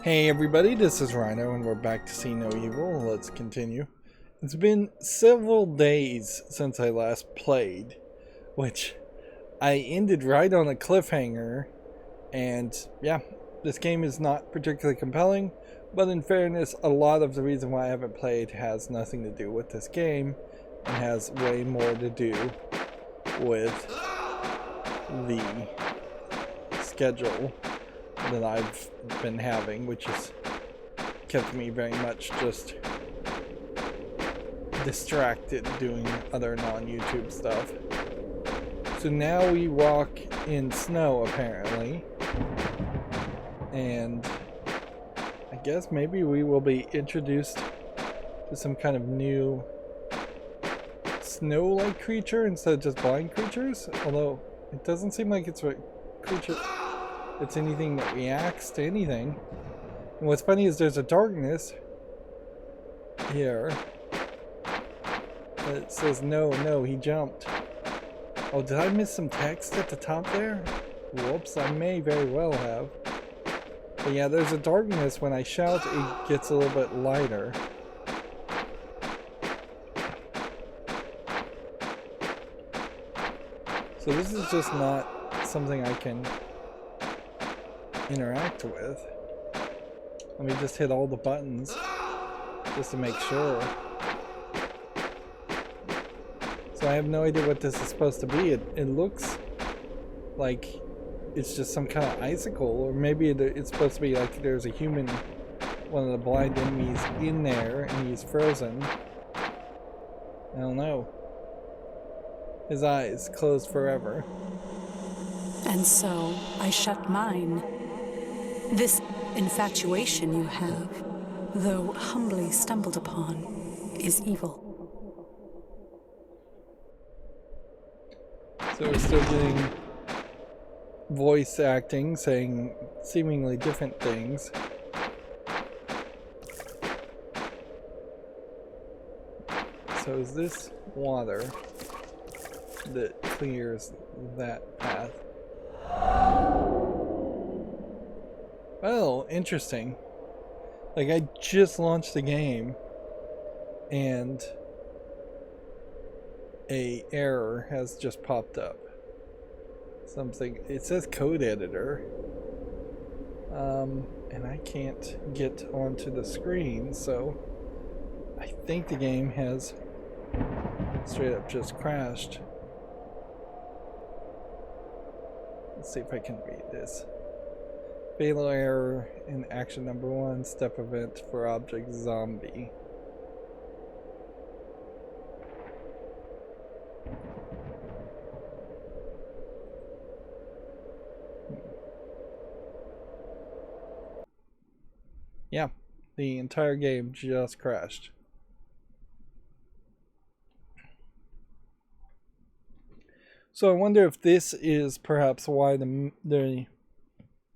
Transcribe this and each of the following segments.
Hey everybody, this is Rydo and we're back to See No Evil. Let's continue. It's been several days since I last played, which I ended right on a cliffhanger, and yeah, this game is not particularly compelling, but in fairness, a lot of the reason why I haven't played has nothing to do with this game and has way more to do with the schedule that I've been having, which has kept me very much just distracted doing other non-YouTube stuff. So now we walk in snow apparently, and I guess maybe we will be introduced to some kind of new snow-like creature instead of just blind creatures, although it doesn't seem like it's a creature it's anything that reacts to anything. And what's funny is there's a darkness here. It says no, he jumped. Oh, did I miss some text at the top there? Whoops, I may very well have. But yeah, there's a darkness. When I shout, it gets a little bit lighter. So this is just not something I can interact with. Let me just hit all the buttons just to make sure. So I have no idea what this is supposed to be. It looks like it's just some kind of icicle, or maybe it's supposed to be like there's a human, one of the blind enemies in there and he's frozen. I don't know. His eyes closed forever. And so I shut mine. This infatuation you have, though humbly stumbled upon, is evil. So we're still getting voice acting, saying seemingly different things. So is this water that clears that path? Oh, interesting. Like, I just launched the game and a error has just popped up. Something, it says code editor, and I can't get onto the screen, so I think the game has straight up just crashed. Let's see if I can read this. Fatal error in action number 1, step event for object zombie. Yeah, the entire game just crashed. So I wonder if this is perhaps why the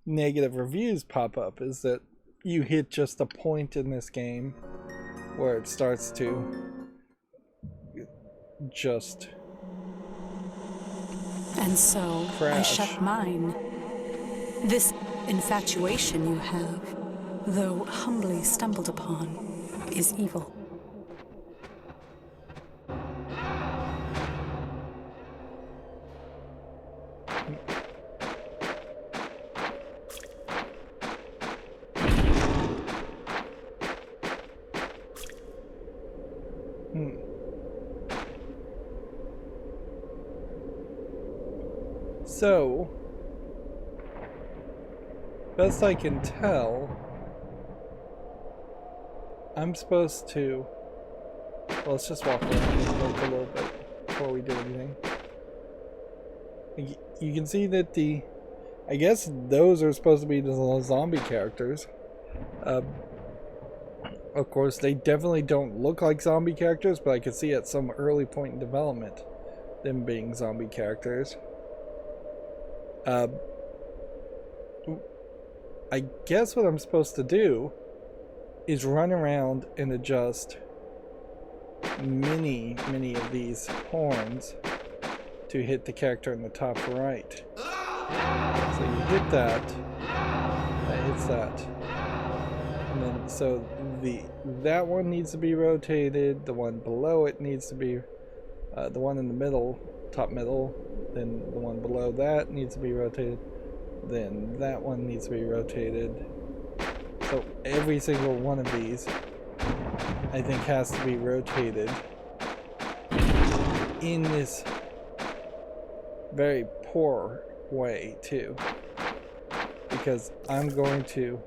negative reviews pop up, is that you hit just a point in this game where it starts to just and so crash. I shut mine. This infatuation you have, though humbly stumbled upon, is evil. So, best I can tell, I'm supposed to, well, let's just walk around and look a little bit before we do anything. You can see that I guess those are supposed to be the zombie characters. Of course, they definitely don't look like zombie characters, but I could see at some early point in development them being zombie characters. I guess what I'm supposed to do is run around and adjust many of these horns to hit the character in the top right. So you hit that, that hits that. And then, so that one needs to be rotated, the one below it needs to be, the one in the middle, top middle, then the one below that needs to be rotated, then that one needs to be rotated. So every single one of these, I think, has to be rotated in this very poor way too, because I'm going to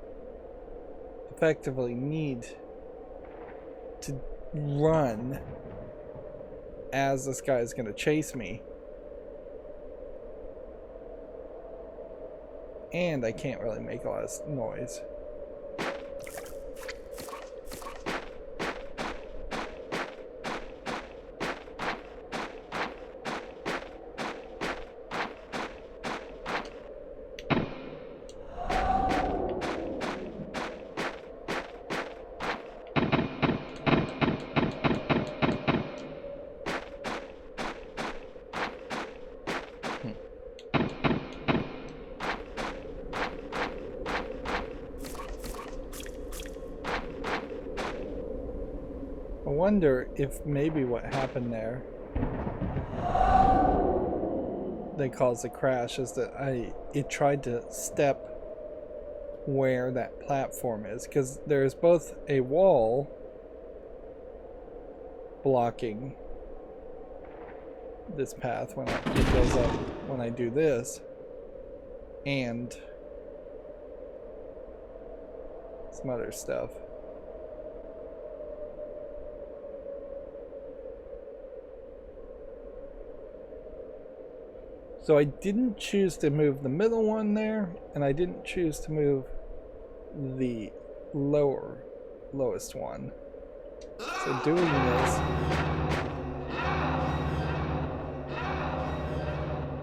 effectively need to run as this guy is going to chase me, and I can't really make a lot of noise. I wonder if maybe what happened there that caused the crash is that it tried to step where that platform is, because there's both a wall blocking this path when it goes up when I do this, and some other stuff. So I didn't choose to move the middle one there, and I didn't choose to move the lowest one. So doing this,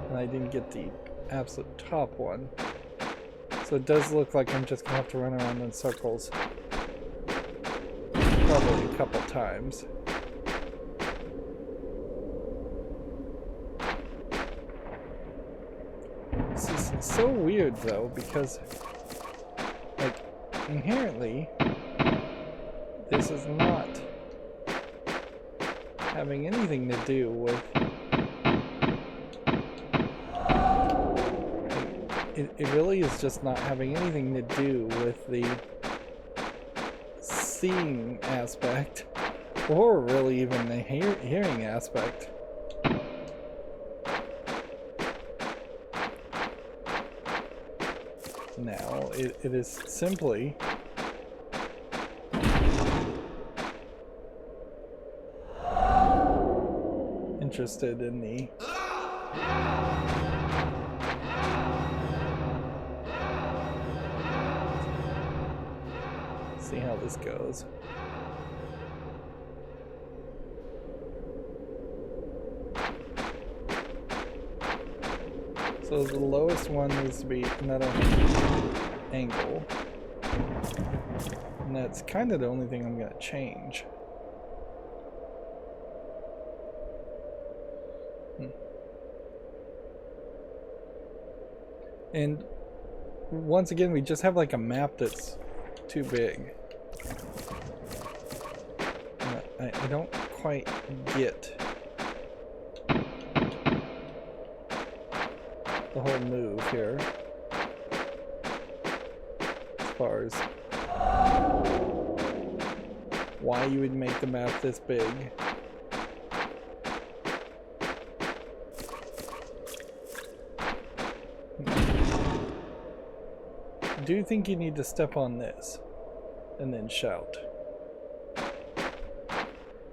and I didn't get the absolute top one. So it does look like I'm just gonna have to run around in circles probably a couple times. This is so weird though, because like inherently this is not having anything to do with it really is just not having anything to do with the seeing aspect, or really even the hearing aspect. Now it is simply interested in the see how this goes. So the lowest one needs to be another angle, and that's kind of the only thing I'm going to change. And once again, we just have like a map that's too big. I don't quite get the whole move here as far as why you would make the map this big. I do think you need to step on this and then shout.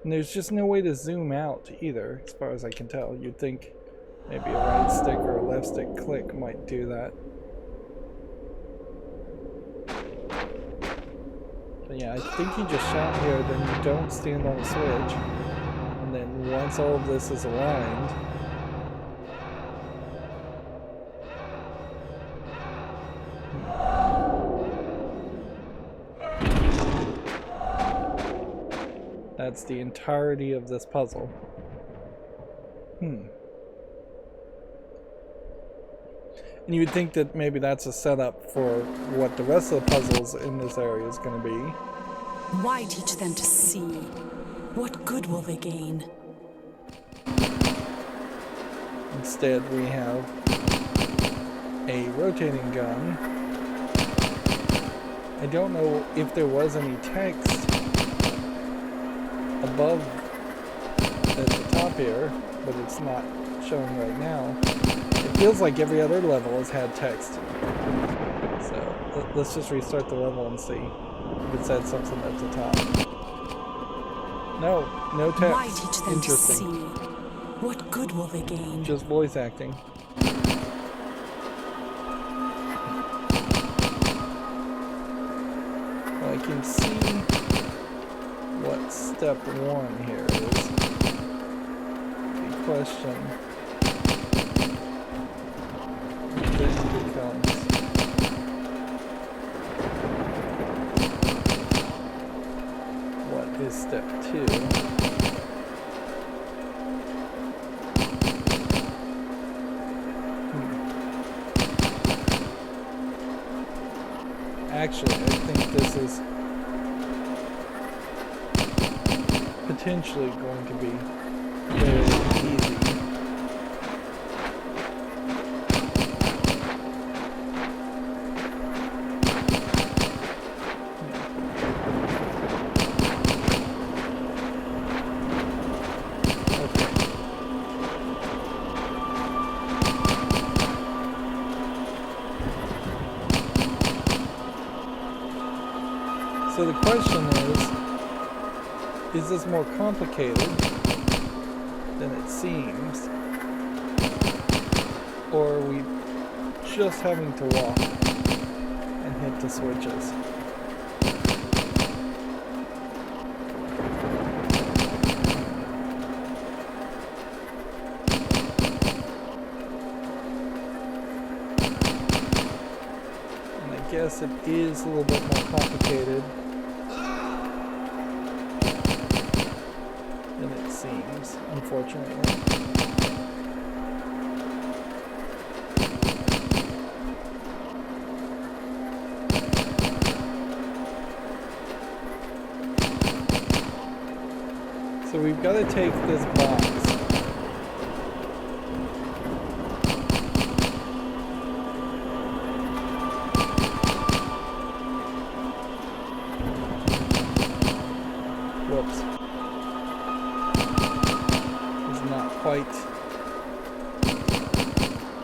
And there's just no way to zoom out either, as far as I can tell. You'd think maybe a right stick or a left stick click might do that. But yeah, I think you just shout here, then you don't stand on the switch. And then once all of this is aligned, that's the entirety of this puzzle. And you would think that maybe that's a setup for what the rest of the puzzles in this area is going to be. Why teach them to see? What good will they gain? Instead, we have a rotating gun. I don't know if there was any text above at the top here, but it's not showing right now. It feels like every other level has had text. So let's just restart the level and see if it said something at the top. No text. Why teach them to see? What good will they gain? Just voice acting. Well, I can see what step 1 here is. The question then becomes, what is step 2? Actually, I think this is potentially going to be very easy. So the question is this more complicated than it seems? Or are we just having to walk and hit the switches? And I guess it is a little bit more complicated than it seems, unfortunately. So we've got to take this box. Whoops. It's not quite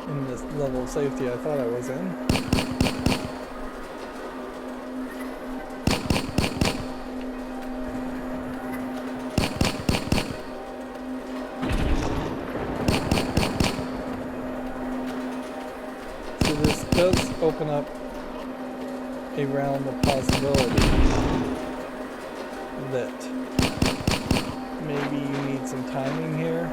in this level of safety I thought I was in. So this does open up a realm of possibility that maybe you need some timing here.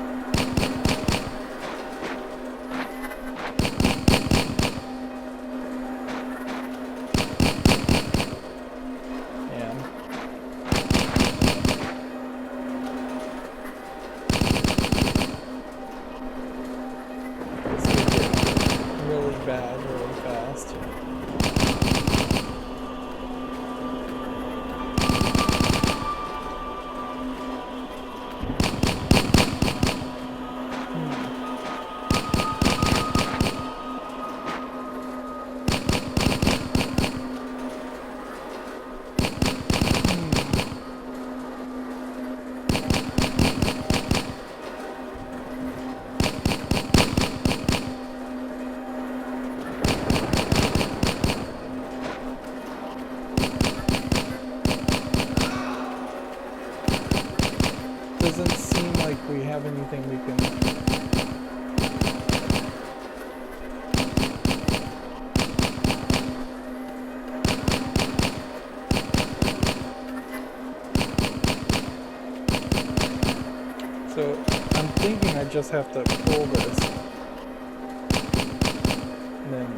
And this could get really bad really fast. Doesn't seem like we have anything we can so I'm thinking I just have to pull this and then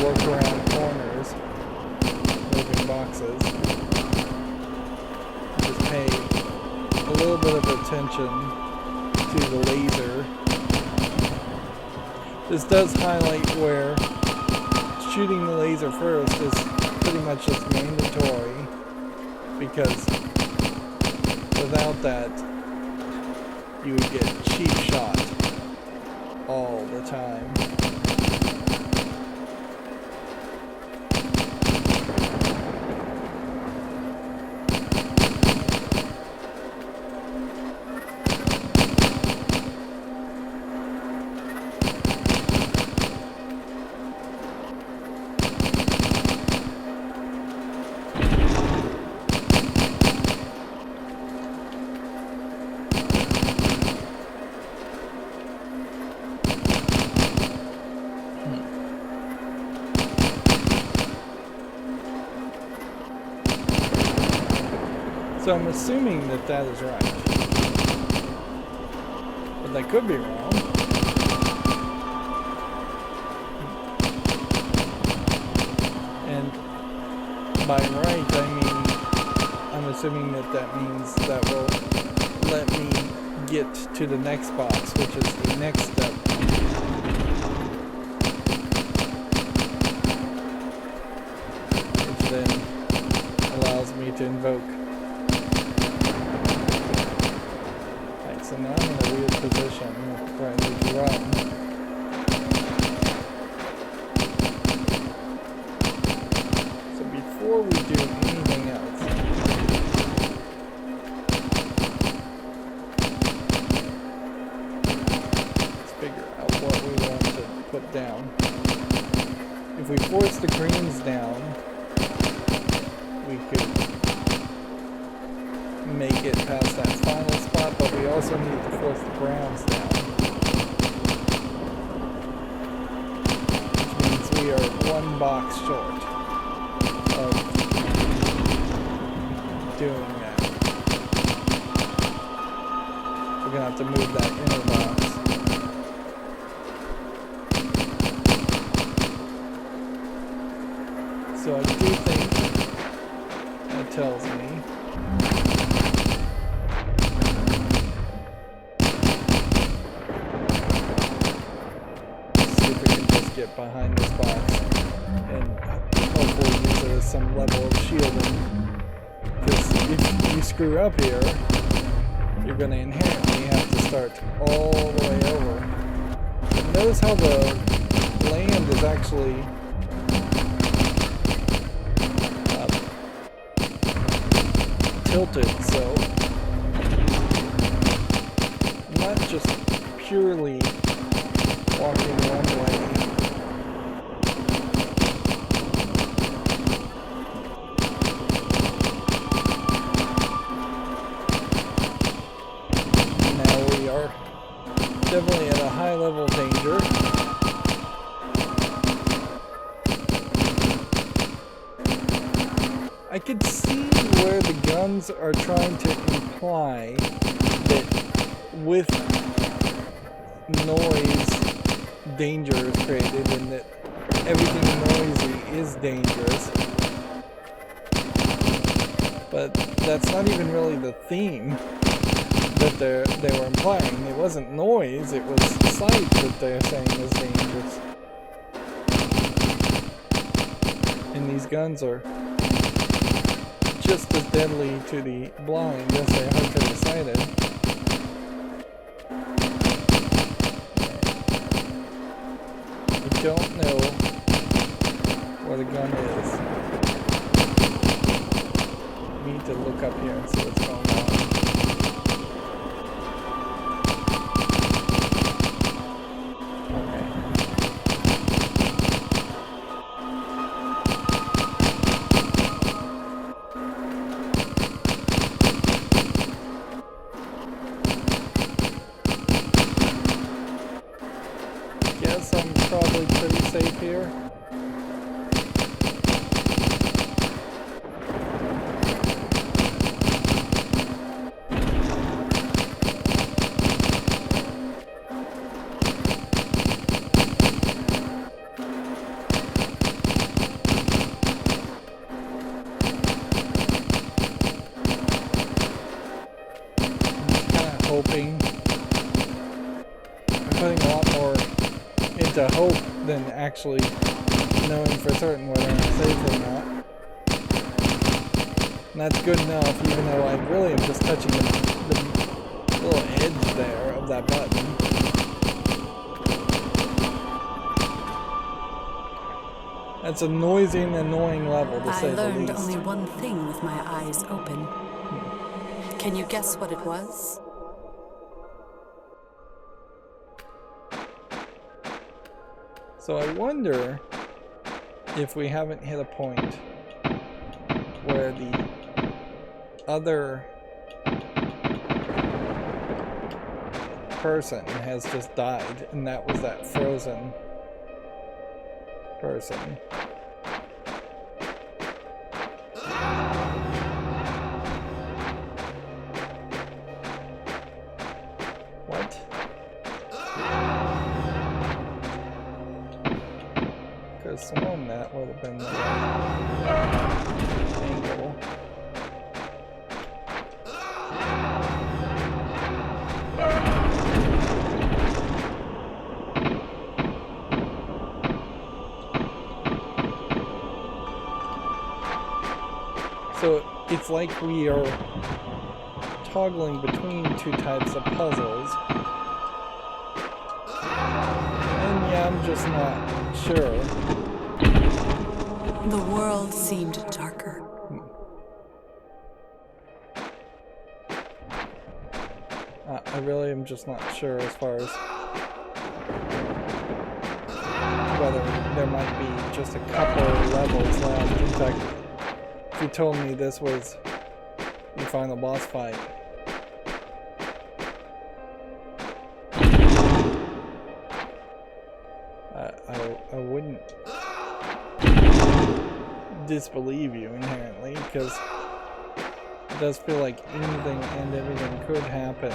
work around corners, moving boxes. Just pay a little bit of attention to the laser This does highlight where shooting the laser first is pretty much just mandatory, because without that you would get cheap shot all the time. So I'm assuming that that is right, but I could be wrong. And by right, I mean, I'm assuming that that means that will let me get to the next box, which is the next step. Which then allows me to invoke. So now I'm in a weird position where I need to run. So before we do anything else, let's figure out what we want to put down. If we force the greens down, we could make it past that final spot, but we also need to force the browns down. Which means we are one box short of doing that. We're gonna have to move that inner box. So I do think that tells me get behind this box and hopefully use it as some level of shielding, because if you screw up here, you're going to inherently have to start all the way over. But notice how the land is actually tilted, so not just purely walking one way. Definitely at a high level of danger. I could see where the guns are trying to imply that with noise, danger is created, and that everything noisy is dangerous. But that's not even really the theme that they were implying. It wasn't noise, it was sight that they're saying is dangerous. And these guns are just as deadly to the blind as they are to the sighted. I don't know where the gun is. I need to look up here and see what's going on. I'm probably pretty safe here. than actually knowing for certain whether I'm safe or not. And that's good enough, even though I really am just touching the little edge there of that button. That's a noisy and annoying level, to say the least. I learned only one thing with my eyes open. Can you guess what it was? So I wonder if we haven't hit a point where the other person has just died, and that was that frozen person. What? Could have sworn that would have been the angle. So it's like we are toggling between two types of puzzles. And yeah, I'm just not sure. The world seemed darker. I really am just not sure as far as whether there might be just a couple levels left. In fact, if you told me this was the final boss fight, I wouldn't disbelieve you inherently, because it does feel like anything and everything could happen.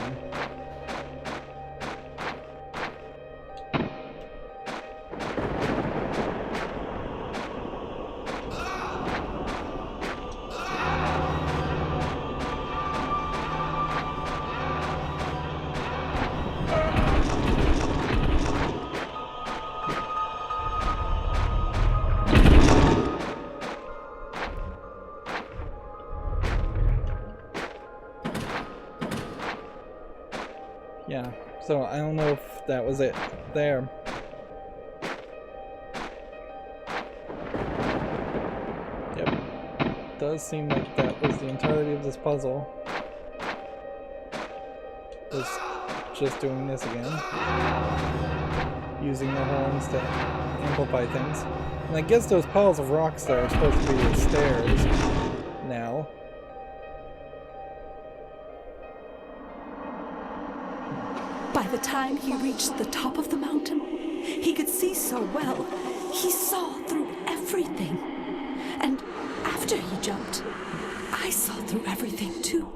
Yeah, so I don't know if that was it there. Yep, does seem like that was the entirety of this puzzle. Was just doing this again. Using the horns to amplify things. And I guess those piles of rocks there are supposed to be the stairs now. By the time he reached the top of the mountain, he could see so well. He saw through everything. And after he jumped, I saw through everything too.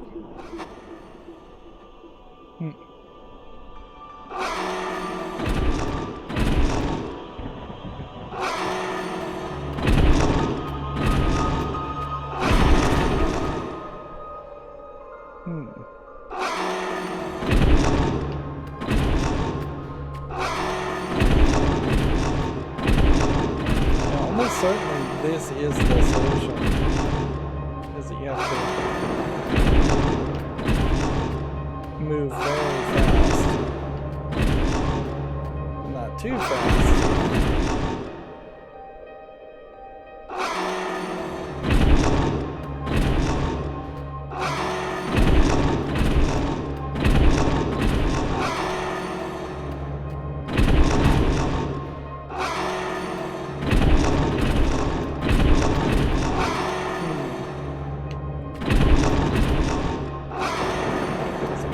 Certainly this is the solution, is that you have to move very fast, not too fast.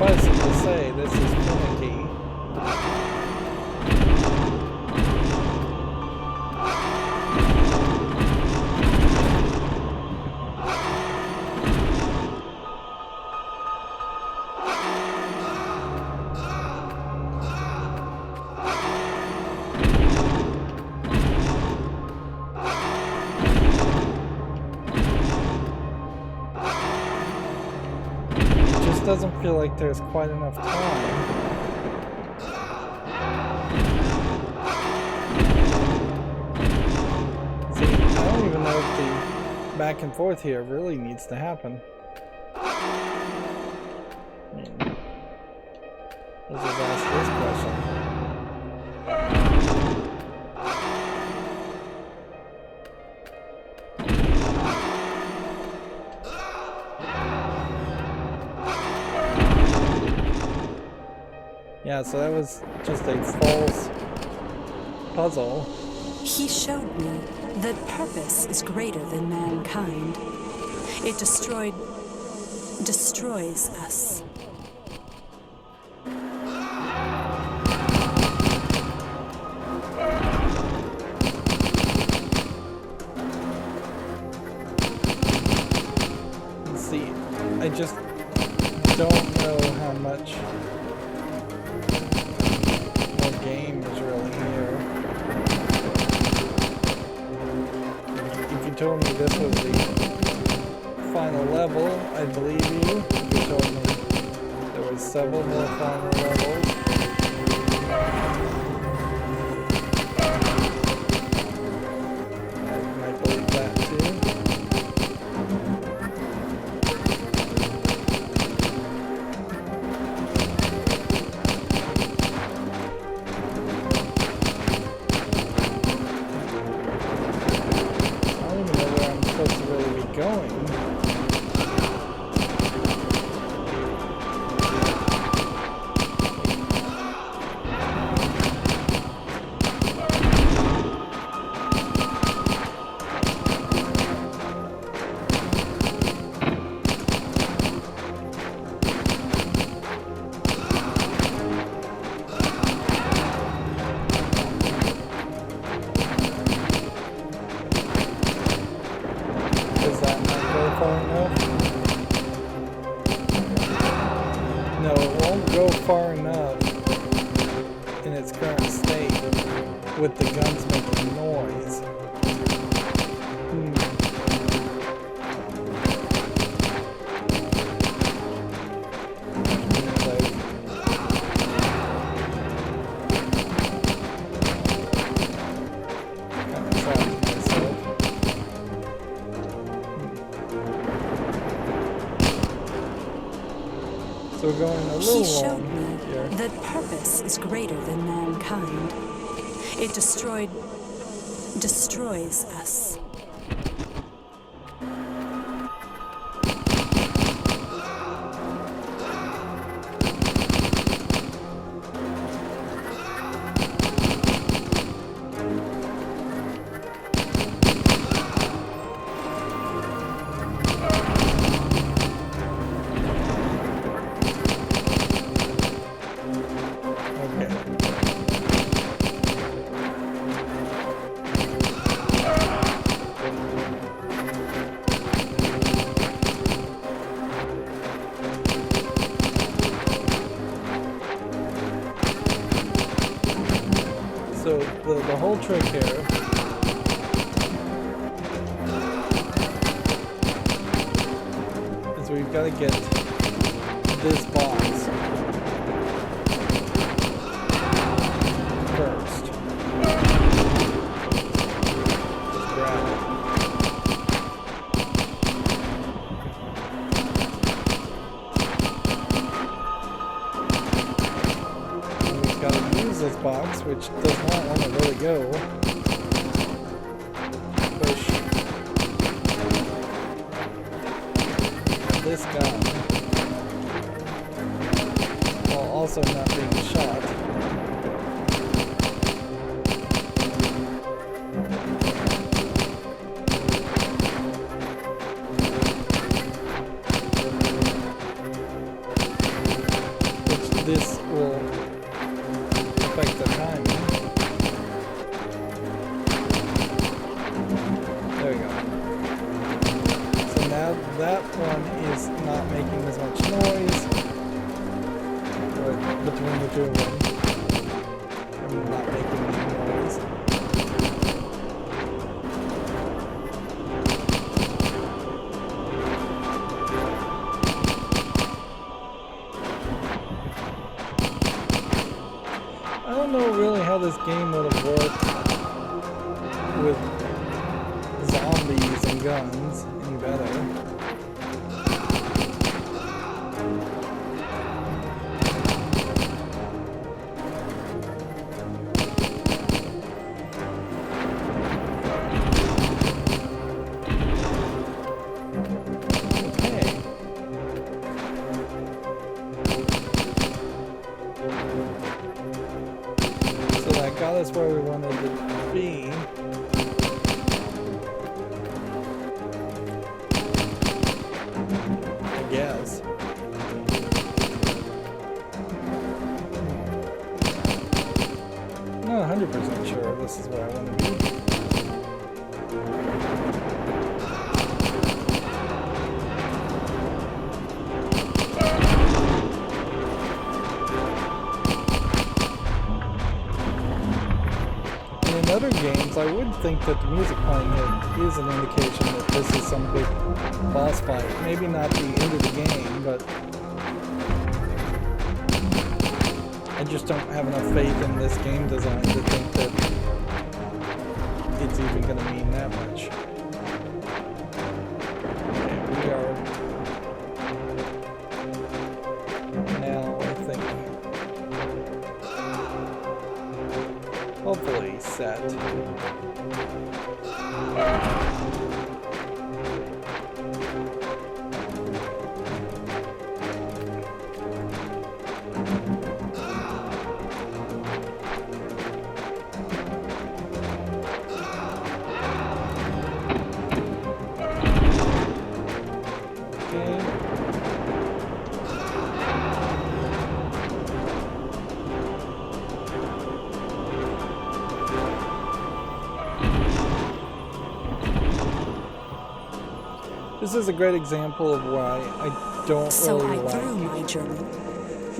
Suffice it to say, this is finicky. Doesn't feel like there's quite enough time. back and forth here really needs to happen. Let's just ask this question. Yeah, so that was just a false puzzle. He showed me that purpose is greater than mankind. It destroys us. See, I just don't know how much more game is really here. If you told me this was the final level, I'd believe you. If you told me there was several more final levels, I might believe that too. Going. No, it won't go far enough in its current state with the guns making noise. So we're going a little He showed long me here. that purpose is greater than mankind. It destroys us. So the whole trick here is we've got to get this box first. Just grab it. And we've got to use this box, which does not want to really go. Push this gun while also not being shot. Which this will affect the timing. There we go. So now that one is not making as much noise, but between the two of them, I'm not making any noise. I don't know really how this game would have worked with zombies and guns any better. That's where we wanted to be. I guess. I'm not 100% sure this is where I want to be. In other games, I would think that the music playing it is an indication that this is some big boss fight. Maybe not the end of the game, but I just don't have enough faith in this game design to think that it's even going to mean that much. Okay, we are now, I think, hopefully set. This is a great example of why I don't really like... So I threw my journal,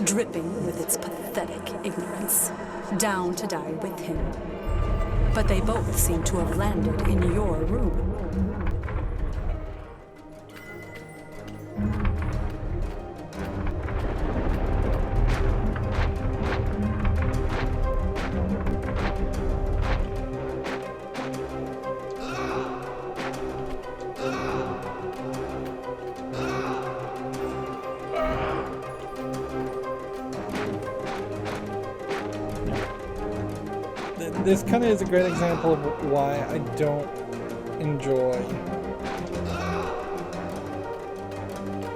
dripping with its pathetic ignorance, down to die with him. But they both seem to have landed in your room. This kind of is a great example of why I don't enjoy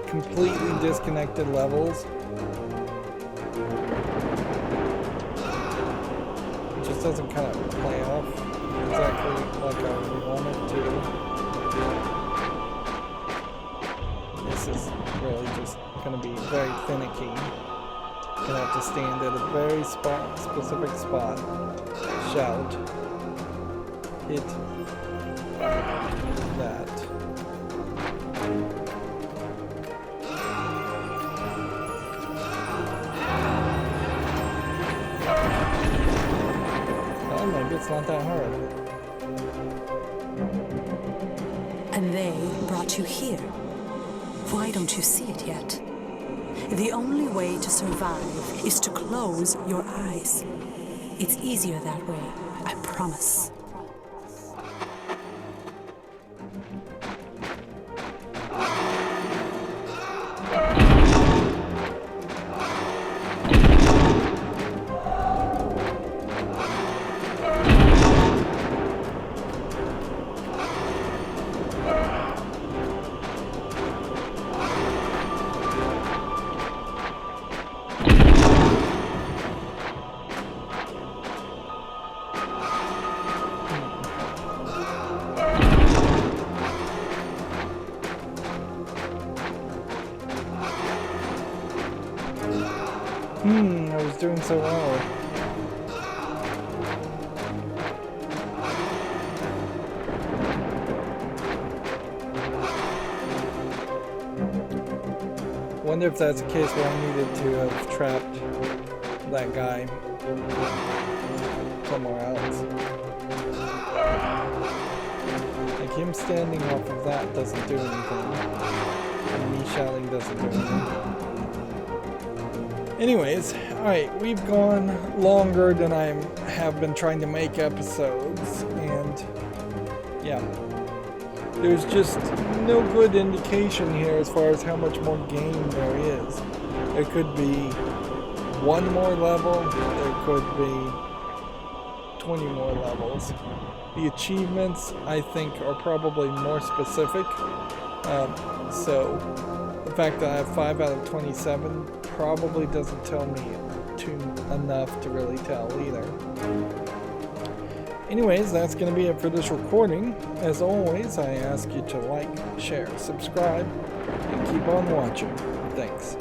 completely disconnected levels. It just doesn't kind of play off exactly like I want it to. This is really just going to be very finicky. Gonna have to stand at a very specific spot, shout, hit that. Well, maybe it's not that hard. And they brought you here. Why don't you see it yet? The only way to survive is to close your eyes. It's easier that way, I promise. I was doing so well. Wonder if that's a case where I needed to have trapped that guy somewhere else. Like him standing off of that doesn't do anything. And me shouting doesn't do anything. Anyways, alright, we've gone longer than I have been trying to make episodes, and yeah. there's just no good indication here as far as how much more game there is. There could be one more level, there could be 20 more levels. The achievements, I think, are probably more specific. So the fact that I have 5 out of 27 probably doesn't tell me enough to really tell either. Anyways, that's going to be it for this recording. As always, I ask you to like, share, subscribe, and keep on watching. Thanks.